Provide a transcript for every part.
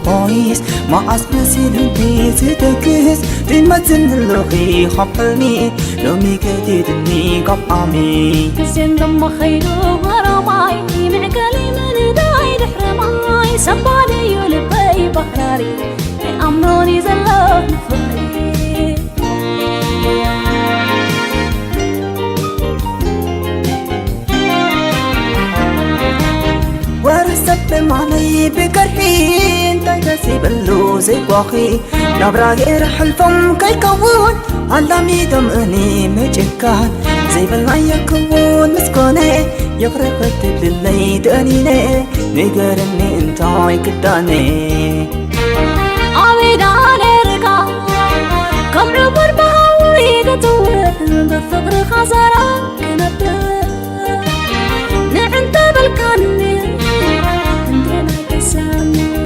كابويس ما أسمسيل بيز تكس ديما تنلغي خبلني لو ميكديدني قبامي كسين لما خيرو غراماي معقالي من داي دحرماي سباني يلبي بحراري أمروني زلون فقري ورسب معني بكرحين تايتسي بلو زي واخي نبرا غير حلفم كي كون علامي دمني مجكان زي بالمية كون مسكوني يغرق للي دانيني نقرني انتاي كداني عويداني رقا كم ربر بهاوي قطوة بفقر خسارة كنبه نعنت بالكاني عندنا كسامي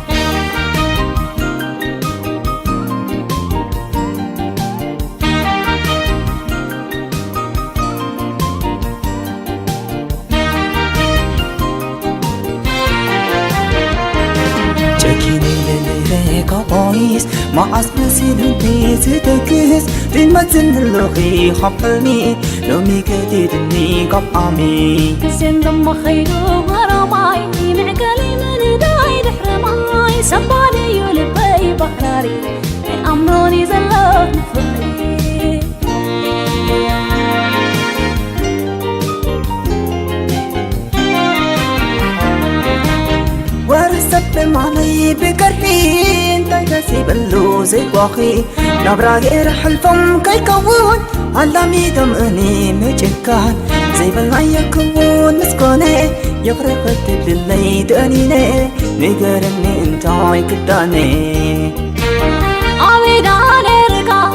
كابويس ما أسمسيل بيز تكس ديما تنلغي خبلني لو ميكديدني قبامي كسين لما خيرو غراماي معقالي من داي دحرماي سباني يلبي بحراري أمروني زلون فقري ورسب معني بكرحين تايتسي بلو زي واخي نبرا غير حلفم كي كون علامي دمني مجكان زي بالمية كون مسكوني يغرق للي دانيني نقرني انتاي كداني عويداني رقا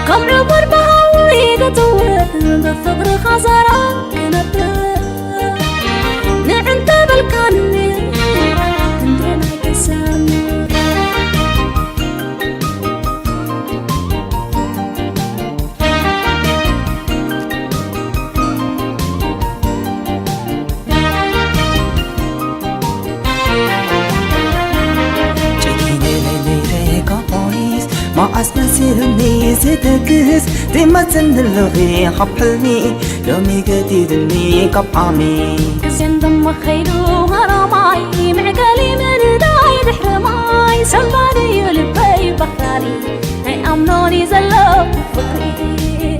كم ربر بهاوي قطوة بفقر خسارة كنبه نعنت بالكاني عندنا كسامي ما أسمسيل بيز تكس ديما تنلغي خبلني لو ميكديدني قبامي كسين لما خيرو غراماي معقالي من داي دحرماي سلماني يلبي بحراري أمنوني زلون فقري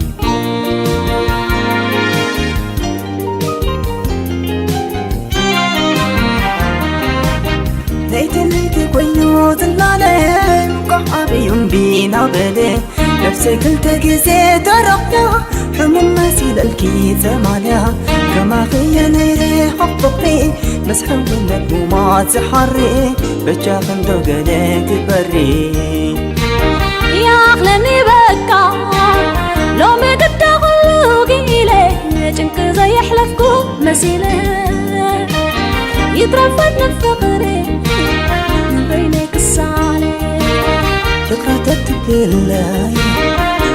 ليت كوينو زلالي مقحبي يوم بينا بلي نفسي كنت جزي ترقنا حموم مسيل الكيد زمانها كما خي نيري حبقي مسحب النجم ما تحري بجا خندو قليك بري يا أخلني بكا لو ما قد غلوقي إليه جنك زي حلفكو مسيلة يترفضنا الفقري من بينك السالي فكرة تبلاي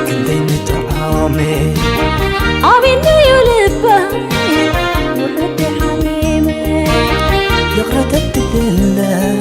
كنت متعامي عبيني يلبه وردي حليمي فكرة تبلاي